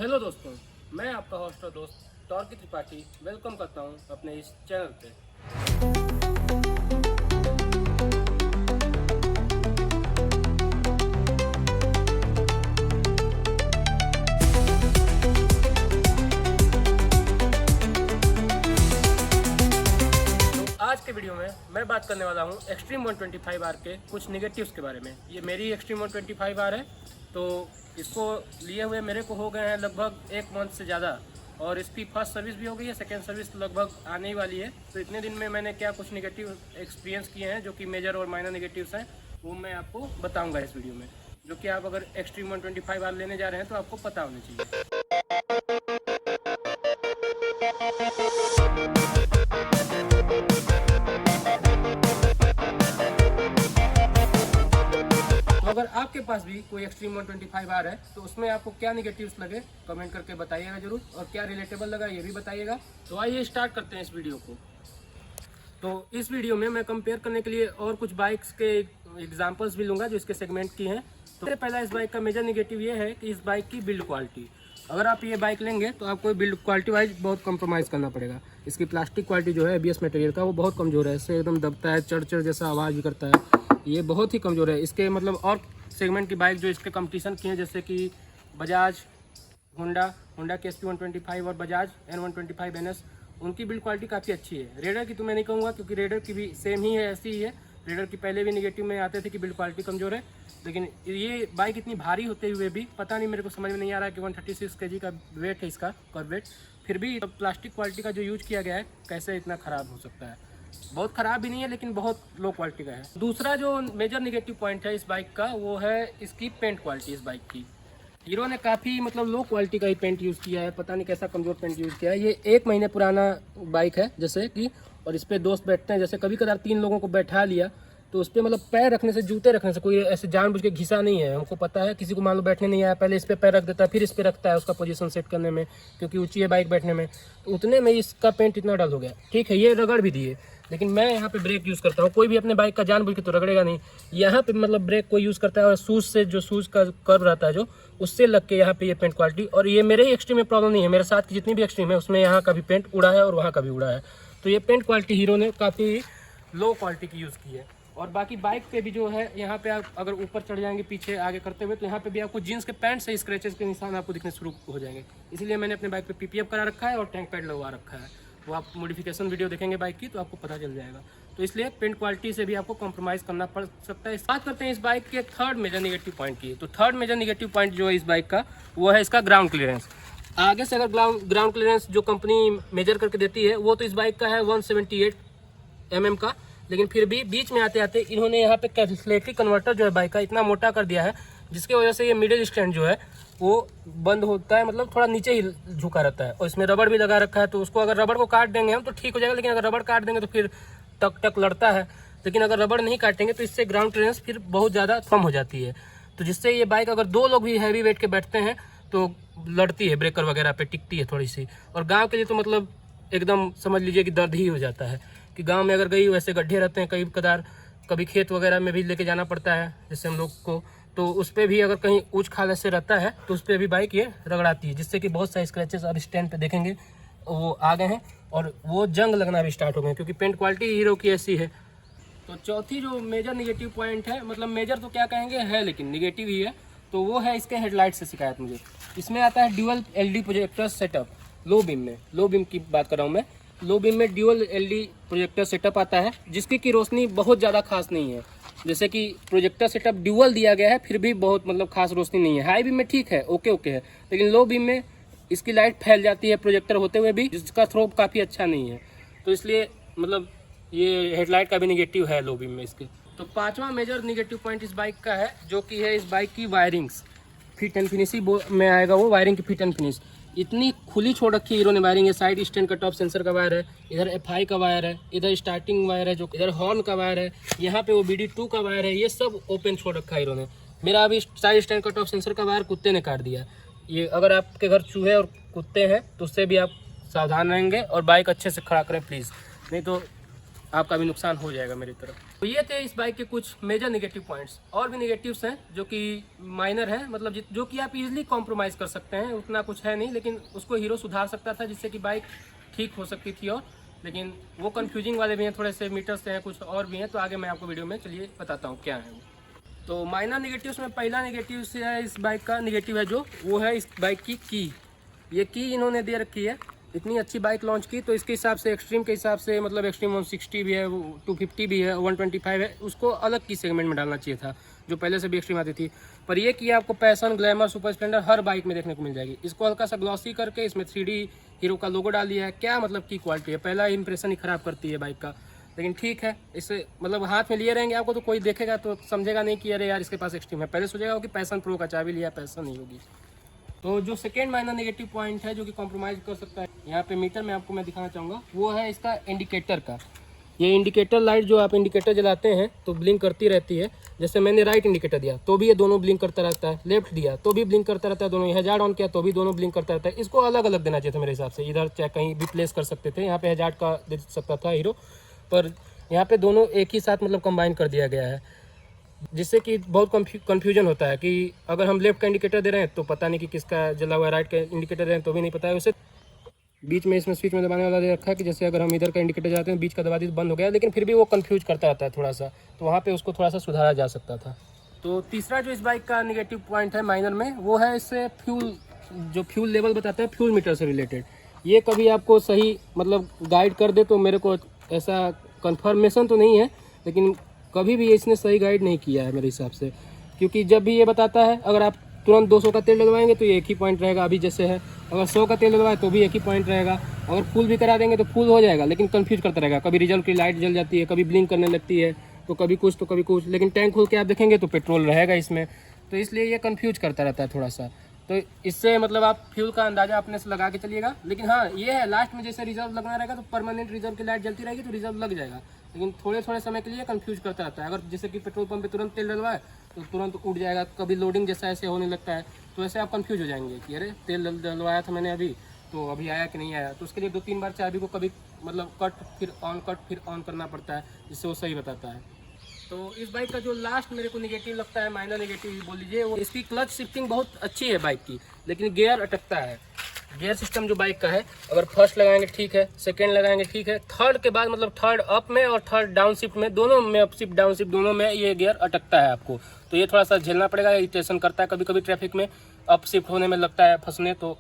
Hello दोस्तों, मैं आपका होस्ट और दोस्त टॉर्की त्रिपाठी वेलकम करता हूं अपने इस चैनल पे। तो आज के वीडियो में मैं बात करने वाला हूं एक्सट्रीम 125R के कुछ निगेटिव्स के बारे में। ये मेरी एक्सट्रीम 125R है, तो इसको लिए हुए मेरे को हो गए हैं लगभग 1 मंथ से ज़्यादा, और इसकी फर्स्ट सर्विस भी हो गई है, सेकेंड सर्विस लगभग आने ही वाली है। तो इतने दिन में मैंने क्या कुछ निगेटिव एक्सपीरियंस किए हैं जो कि मेजर और माइनर निगेटिव्स हैं, वो मैं आपको बताऊंगा इस वीडियो में, जो कि आप अगर एक्सट्रीम 125R लेने जा रहे हैं तो आपको पता होना चाहिए। अगर आपके पास भी कोई एक्सट्रीम 125R है तो उसमें आपको क्या निगेटिव्स लगे कमेंट करके बताइएगा जरूर, और क्या रिलेटेबल लगा ये भी बताइएगा। तो आइए स्टार्ट करते हैं इस वीडियो को। तो इस वीडियो में मैं कंपेयर करने के लिए और कुछ बाइक्स के एग्जांपल्स भी लूँगा जो इसके सेगमेंट की हैं। तो सबसे पहला इस बाइक का मेजर निगेटिव ये है कि इस बाइक की बिल्ड क्वालिटी। अगर आप ये बाइक लेंगे तो आपको बिल्ड क्वालिटी वाइज बहुत कंप्रोमाइज़ करना पड़ेगा। इसकी प्लास्टिक क्वालिटी जो है ABS मटेरियल का वो बहुत कमज़ोर है, इससे एकदम दबता है, चढ़ जैसा आवाज़ भी करता है, ये बहुत ही कमज़ोर है। इसके मतलब और सेगमेंट की बाइक जो इसके कंपटीशन की हैं, जैसे कि बजाज, होंडा की SP 125 और बजाज N125 NS, उनकी बिल्ड क्वालिटी काफ़ी अच्छी है। रेडर की तो मैं नहीं कहूँगा, क्योंकि रेडर की भी सेम ही है, ऐसी ही है। रेडर की पहले भी निगेटिव में आते थे कि बिल्ड क्वालिटी कमज़ोर है, लेकिन ये बाइक इतनी भारी होते हुए भी पता नहीं, मेरे को समझ में नहीं आ रहा है कि 136 kg का वेट है इसका, कर वेट, फिर भी प्लास्टिक क्वालिटी का जो यूज किया गया है कैसे इतना ख़राब हो सकता है। बहुत ख़राब भी नहीं है, लेकिन बहुत लो क्वालिटी का है। दूसरा जो मेजर निगेटिव पॉइंट है इस बाइक का, वो है इसकी पेंट क्वालिटी। इस बाइक की हीरो ने काफ़ी मतलब लो क्वालिटी का ही पेंट यूज़ किया है, पता नहीं कैसा कमज़ोर पेंट यूज़ किया है। ये 1 महीने पुराना बाइक है जैसे कि, और इस पर दोस्त बैठते हैं, जैसे कभी कभार 3 लोगों को बैठा लिया तो उस पर मतलब पैर रखने से, जूते रखने से कोई ऐसे जानबूझ के घिसा नहीं है। हमको पता है किसी को मान लो बैठने नहीं आया, पहले इस पर पैर रख देता है, फिर इस पर रखता है उसका पोजीशन सेट करने में, क्योंकि ऊंची है बाइक बैठने में, तो उतने में इसका पेंट इतना डल हो गया। ठीक है, ये रगड़ भी दिए, लेकिन मैं यहाँ पे ब्रेक यूज़ करता हूँ। कोई भी अपने बाइक का जानबूझ के तो रगड़ेगा नहीं, यहाँ पे मतलब ब्रेक कोई यूज़ करता है, और शूज़ से जो शूज़ का कर्व रहता है जो, उससे लग के यहाँ पे ये पेंट क्वालिटी। और ये मेरे ही एक्सट्रीम में प्रॉब्लम नहीं है, मेरे साथ की जितनी भी एक्सट्रीम है उसमें यहाँ का भी पेंट उड़ा है और वहाँ का भी उड़ा है। तो ये पेंट क्वालिटी हीरो ने काफ़ी लो क्वालिटी की यूज़ की है। और बाकी बाइक पे भी जो है, यहाँ पे आप अगर ऊपर चढ़ जाएंगे पीछे आगे करते हुए, तो यहाँ पे भी आपको जीन्स के पैंट से स्क्रैचेस के निशान आपको दिखने शुरू हो जाएंगे। इसलिए मैंने अपने बाइक पे PPF करा रखा है और टैंक पैड लगवा रखा है। वो आप मॉडिफिकेशन वीडियो देखेंगे बाइक की तो आपको पता चल जाएगा। तो इसलिए पेंट क्वालिटी से भी आपको कॉम्प्रोमाइज़ करना पड़ सकता है। बात करते हैं इस बाइक के थर्ड मेजर निगेटिव पॉइंट की। तो थर्ड मेजर निगेटिव पॉइंट जो है इस बाइक का, वो है इसका ग्राउंड क्लियरेंस। आगे से अगर ग्राउंड क्लियरेंस जो कंपनी मेजर करके देती है, वो तो इस बाइक का है 178 mm का, लेकिन फिर भी बीच में आते आते इन्होंने यहाँ पे कैटेलिटिक कन्वर्टर जो है बाइक का इतना मोटा कर दिया है, जिसकी वजह से ये मिडिल स्टैंड जो है वो बंद होता है, मतलब थोड़ा नीचे ही झुका रहता है। और इसमें रबड़ भी लगा रखा है, तो उसको अगर रबड़ को काट देंगे हम तो ठीक हो जाएगा, लेकिन अगर रबड़ काट देंगे तो फिर टक लड़ता है। लेकिन अगर रबड़ नहीं काटेंगे तो इससे ग्राउंड क्लियरेंस फिर बहुत ज़्यादा कम हो जाती है, तो जिससे ये बाइक अगर 2 लोग भी हैवी वेट के बैठते हैं तो लड़ती है, ब्रेकर वगैरह पे टिकती है थोड़ी सी। और गाँव के लिए तो मतलब एकदम समझ लीजिए कि दर्द ही हो जाता है, कि गांव में अगर गई वैसे गड्ढे रहते हैं, कई कदार कभी खेत वगैरह में भी लेके जाना पड़ता है जैसे हम लोग को, तो उस पर भी अगर कहीं ऊंच खाल से रहता है तो उस पर भी बाइक ये रगड़ाती है, जिससे कि बहुत सारे स्क्रैचेस अब स्टैंड पे देखेंगे वो आ गए हैं, और वो जंग लगना भी स्टार्ट हो गए, क्योंकि पेंट क्वालिटी हीरो की ऐसी है। तो चौथी जो मेजर निगेटिव पॉइंट है, मतलब मेजर तो क्या कहेंगे है, लेकिन निगेटिव ही है, तो वो है इसके हेडलाइट से शिकायत मुझे। इसमें आता है dual LED projector setup low beam में। लो बीम की बात कर रहा हूँ मैं। लो बीम में ड्यूअल LED प्रोजेक्टर सेटअप आता है, जिसकी की रोशनी बहुत ज़्यादा खास नहीं है। जैसे कि प्रोजेक्टर सेटअप ड्यूअल दिया गया है, फिर भी बहुत मतलब खास रोशनी नहीं है। हाई बीम में ठीक है, ओके है, लेकिन लो बीम में इसकी लाइट फैल जाती है प्रोजेक्टर होते हुए भी, जिसका थ्रोप काफ़ी अच्छा नहीं है। तो इसलिए मतलब ये हेडलाइट का भी निगेटिव है लो बीम में इसके। तो 5वां मेजर निगेटिव पॉइंट इस बाइक का है, जो कि है इस बाइक की वायरिंग्स। फिट एंड फिनिश ही में आएगा वो, वायरिंग की फिट एंड फिनिश इतनी खुली छोड़ रखी है हीरो ने वायरिंग है। साइड स्टैंड का टॉप सेंसर का वायर है, इधर FI का वायर है, इधर स्टार्टिंग वायर है, जो इधर हॉर्न का वायर है, यहाँ पे वो BD2 का वायर है, ये सब ओपन छोड़ रखा है हीरो ने। मेरा अभी साइड स्टैंड का टॉप सेंसर का वायर कुत्ते ने काट दिया। ये अगर आपके घर चूहे और कुत्ते हैं तो उससे भी आप सावधान रहेंगे और बाइक अच्छे से खड़ा करें प्लीज़, नहीं तो आपका भी नुकसान हो जाएगा मेरी तरफ। तो ये थे इस बाइक के कुछ मेजर नेगेटिव पॉइंट्स। और भी नेगेटिव्स हैं जो कि माइनर हैं, मतलब जो कि आप इजीली कॉम्प्रोमाइज़ कर सकते हैं, उतना कुछ है नहीं, लेकिन उसको हीरो सुधार सकता था जिससे कि बाइक ठीक हो सकती थी। और लेकिन वो कन्फ्यूजिंग वाले भी हैं, थोड़े से मीटर्स हैं, कुछ और भी हैं, तो आगे मैं आपको वीडियो में चलिए बताता हूँ क्या है वो। तो माइनर नेगेटिव्स में पहला नेगेटिव से है इस बाइक का, नेगेटिव है जो वो है इस बाइक की ये की इन्होंने दे रखी है। इतनी अच्छी बाइक लॉन्च की तो इसके हिसाब से एक्सट्रीम के हिसाब से, मतलब एक्सट्रीम 160 भी है, 250 भी है, 125 है, उसको अलग की सेगमेंट में डालना चाहिए था जो पहले से भी एक्सट्रीम आती थी। पर ये की आपको पैशन, ग्लैमर, सुपर स्प्लेंडर हर बाइक में देखने को मिल जाएगी। इसको हल्का सा ग्लॉसी करके इसमें 3D हीरो का लोगो डाल दिया है। क्या मतलब की क्वालिटी है, पहला इंप्रेशन ही खराब करती है बाइक का। लेकिन ठीक है, इससे मतलब हाथ में लिए रहेंगे आपको तो कोई देखेगा तो समझेगा नहीं कि अरे यार इसके पास एक्सट्रीम है, पहले सोचेगा कि पैशन प्रो का चाबी लिया, पैशन नहीं होगी। तो जो सेकेंड माइनर नेगेटिव पॉइंट है जो कि कॉम्प्रोमाइज़ कर सकता है यहाँ पे मीटर में आपको मैं दिखाना चाहूँगा, वो है इसका इंडिकेटर का। ये इंडिकेटर लाइट जो आप इंडिकेटर जलाते हैं तो ब्लिंक करती रहती है। जैसे मैंने राइट इंडिकेटर दिया तो भी ये दोनों ब्लिंक करता रहता है, लेफ्ट दिया तो भी ब्लिंक करता रहता है, दोनों हैजार्ड ऑन किया तो भी दोनों ब्लिंक करता रहता है। इसको अलग अलग देना चाहिए था मेरे हिसाब से, इधर चाहे कहीं भी प्लेस कर सकते थे। यहाँ पे हैजार्ड का दे सकता था हीरो, पर यहाँ पे दोनों एक ही साथ मतलब कंबाइन कर दिया गया है, जिससे कि बहुत कन्फ्यूजन होता है कि अगर हम लेफ्ट का इंडिकेटर दे रहे हैं तो पता नहीं कि किसका जला हुआ है, राइट का इंडिकेटर दे रहे हैं तो भी नहीं पता है। उसे बीच में इसमें स्विच में दबाने वाला दे रखा है कि जैसे अगर हम इधर का इंडिकेटर जाते हैं बीच का दबा दी तो बंद हो गया, लेकिन फिर भी वो कंफ्यूज करता रहता है थोड़ा सा, तो वहाँ पे उसको थोड़ा सा सुधारा जा सकता था। तो तीसरा जो इस बाइक का नेगेटिव पॉइंट है माइनर में, वो है इससे फ्यूल लेवल बताता है, फ्यूल मीटर से रिलेटेड। ये कभी आपको सही मतलब गाइड कर दे तो, मेरे को ऐसा कन्फर्मेशन तो नहीं है, लेकिन कभी भी इसने सही गाइड नहीं किया है मेरे हिसाब से। क्योंकि जब भी ये बताता है अगर आप तुरंत 200 का तेल डलवाएंगे तो ये एक ही पॉइंट रहेगा अभी जैसे है, अगर 100 का तेल डलवाए तो भी एक ही पॉइंट रहेगा, अगर फुल भी करा देंगे तो फुल हो जाएगा, लेकिन कंफ्यूज करता रहेगा। कभी रिजल्ट की लाइट जल जाती है, कभी ब्लिंक करने लगती है, तो कभी कुछ तो कभी कुछ, लेकिन टैंक खोल के आप देखेंगे तो पेट्रोल रहेगा इसमें, तो इसलिए ये कंफ्यूज करता रहता है थोड़ा सा। तो इससे मतलब आप फ्यूल का अंदाजा अपने से लगा के चलिएगा। लेकिन हाँ ये है, लास्ट में जैसे रिजर्व लगना रहेगा तो परमानेंट रिजर्व की लाइट जलती रहेगी तो रिजर्व लग जाएगा, लेकिन थोड़े थोड़े समय के लिए कंफ्यूज करता रहता है। अगर जैसे कि पेट्रोल पंप पे तुरंत तेल डलवाए तो तुरंत उड़ जाएगा, कभी लोडिंग जैसा ऐसे होने लगता है, तो ऐसे आप कंफ्यूज हो जाएंगे कि अरे तेल डलवाया था मैंने अभी, तो अभी आया कि नहीं आया। तो उसके लिए 2-3 बार चाबी को कभी मतलब कट फिर ऑन करना पड़ता है, जिससे वो सही बताता है। तो इस बाइक का जो लास्ट मेरे को नेगेटिव लगता है, माइनर नेगेटिव बोल लीजिए, वो इसकी क्लच शिफ्टिंग बहुत अच्छी है बाइक की, लेकिन गियर अटकता है। गियर सिस्टम जो बाइक का है, अगर फर्स्ट लगाएंगे ठीक है, सेकंड लगाएंगे ठीक है, थर्ड के बाद मतलब थर्ड अप में और थर्ड डाउन शिफ्ट में, दोनों में अप शिफ्ट डाउन शिफ्ट दोनों में ये गियर अटकता है आपको, तो ये थोड़ा सा झेलना पड़ेगा, इरिटेशन करता है। कभी कभी ट्रैफिक में अप शिफ्ट होने में लगता है फंसने, तो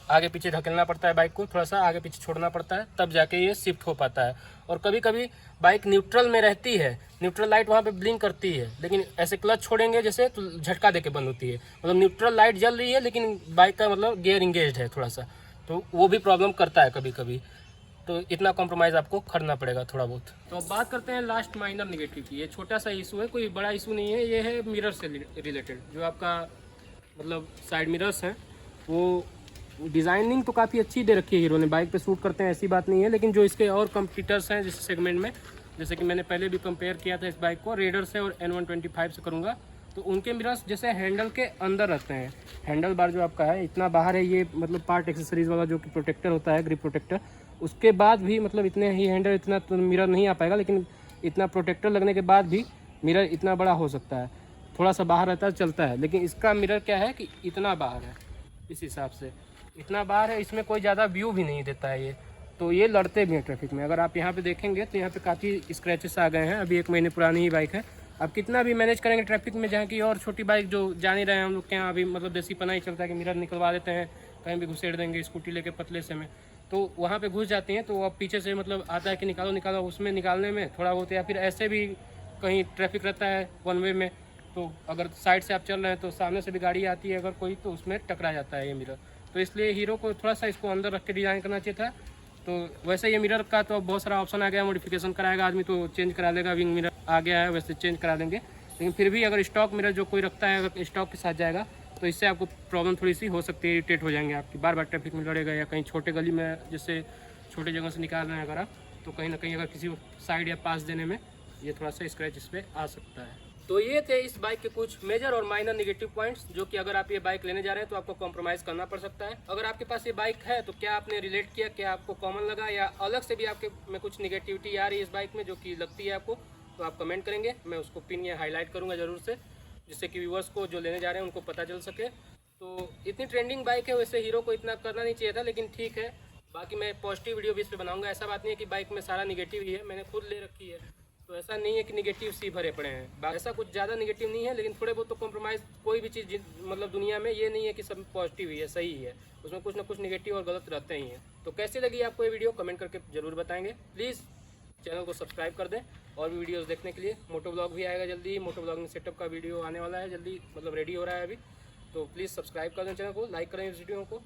आगे पीछे धकेलना पड़ता है बाइक को, थोड़ा सा आगे पीछे छोड़ना पड़ता है, तब जाके ये शिफ्ट हो पाता है। और कभी कभी बाइक न्यूट्रल में रहती है, न्यूट्रल लाइट वहाँ पे ब्लिंक करती है, लेकिन ऐसे क्लच छोड़ेंगे जैसे तो झटका देके बंद होती है, मतलब न्यूट्रल लाइट जल रही है लेकिन बाइक का मतलब गियर इंगेज्ड है थोड़ा सा, तो वो भी प्रॉब्लम करता है कभी कभी। तो इतना कॉम्प्रोमाइज़ आपको करना पड़ेगा थोड़ा बहुत। तो अब बात करते हैं लास्ट माइनर नेगेटिव की। ये छोटा सा इशू है, कोई बड़ा इशू नहीं है, ये है मिरर से रिलेटेड। जो आपका मतलब साइड मिरर्स हैं वो डिज़ाइनिंग तो काफ़ी अच्छी दे रखी है हीरो ने, बाइक पे सूट करते हैं ऐसी बात नहीं है, लेकिन जो इसके और कम्पिटिटर्स हैं जिस सेगमेंट में, जैसे कि मैंने पहले भी कंपेयर किया था इस बाइक को रेडर से और N125 से करूँगा, तो उनके मिरर्स जैसे हैंडल के अंदर रहते हैं, हैंडल बार जो आपका है इतना बाहर है, ये मतलब पार्ट एक्सेसरीज वाला जो कि प्रोटेक्टर होता है, ग्रिप प्रोटेक्टर, उसके बाद भी मतलब इतने ही हैंडल इतना तो मिरर नहीं आ पाएगा, लेकिन इतना प्रोटेक्टर लगने के बाद भी मिरर इतना बड़ा हो सकता है, थोड़ा सा बाहर रहता है चलता है, लेकिन इसका मिरर क्या है कि इतना बाहर है, इस हिसाब से इतना बाहर है, इसमें कोई ज़्यादा व्यू भी नहीं देता है ये, तो ये लड़ते भी हैं ट्रैफिक में। अगर आप यहाँ पे देखेंगे तो यहाँ पे काफ़ी स्क्रैचेस आ गए हैं, अभी 1 महीने पुरानी ही बाइक है। आप कितना भी मैनेज करेंगे ट्रैफिक में, जहाँ की और छोटी बाइक जो जान ही रहे हैं हम लोग के यहाँ अभी मतलब देसी पना ही चलता है कि मिरर निकलवा देते हैं, कहीं भी घुसेड़ देंगे स्कूटी लेके पतले से में, तो वहाँ पे घुस जाती हैं, तो अब पीछे से मतलब आता है कि निकालो, उसमें निकालने में थोड़ा बहुत, या फिर ऐसे भी कहीं ट्रैफिक रहता है 1 वे में, तो अगर साइड से आप चल रहे हैं तो सामने से भी गाड़ी आती है अगर कोई, तो उसमें टकरा जाता है ये मिरर। तो इसलिए हीरो को थोड़ा सा इसको अंदर रख के डिज़ाइन करना चाहिए था। तो वैसे ये मिरर का तो अब बहुत सारा ऑप्शन आ गया, मॉडिफिकेशन कराएगा आदमी तो चेंज करा लेगा, विंग मिरर आ गया है वैसे चेंज करा देंगे, लेकिन फिर भी अगर स्टॉक मिरर जो कोई रखता है अगर स्टॉक के साथ जाएगा तो इससे आपको प्रॉब्लम थोड़ी सी हो सकती है, इरिटेट हो जाएंगे आपकी, बार बार ट्रैफिक में लड़ेगा, या कहीं छोटे गली में जैसे छोटे जगह से निकाल रहे हैं अगर आप, तो कहीं ना कहीं अगर किसी साइड या पास देने में ये थोड़ा सा स्क्रैच इस पर आ सकता है। तो ये थे इस बाइक के कुछ मेजर और माइनर नेगेटिव पॉइंट्स, जो कि अगर आप ये बाइक लेने जा रहे हैं तो आपको कॉम्प्रोमाइज़ करना पड़ सकता है। अगर आपके पास ये बाइक है तो क्या आपने रिलेट किया, क्या आपको कॉमन लगा, या अलग से भी आपके में कुछ निगेटिविटी आ रही है इस बाइक में जो कि लगती है आपको, तो आप कमेंट करेंगे, मैं उसको पिन या हाईलाइट करूँगा ज़रूर से, जिससे कि व्यूवर्स को जो लेने जा रहे हैं उनको पता चल सके। तो इतनी ट्रेंडिंग बाइक है, वैसे हीरो को इतना करना नहीं चाहिए था, लेकिन ठीक है। बाकी मैं पॉजिटिव वीडियो भी इस पर बनाऊँगा। ऐसा बात नहीं है कि बाइक में सारा निगेटिव ही है, मैंने खुद ले रखी है, तो ऐसा नहीं है कि निगेटिव सी भरे पड़े हैं। ऐसा कुछ ज़्यादा निगेटिव नहीं है, लेकिन थोड़े बहुत तो कॉम्प्रोमाइज़, कोई भी चीज़ मतलब दुनिया में ये नहीं है कि सब पॉजिटिव ही है, सही है, उसमें कुछ ना कुछ निगेटिव और गलत रहते ही हैं। तो कैसी लगी आपको ये वीडियो कमेंट करके ज़रूर बताएंगे। प्लीज़ चैनल को सब्सक्राइब कर दें और भी वीडियोस देखने के लिए। मोटो ब्लॉग भी आएगा जल्दी, मोटो ब्लॉगिंग सेटअप का वीडियो आने वाला है जल्दी, मतलब रेडी हो रहा है अभी। तो प्लीज़ सब्सक्राइब कर दें चैनल को, लाइक करें इस वीडियो को।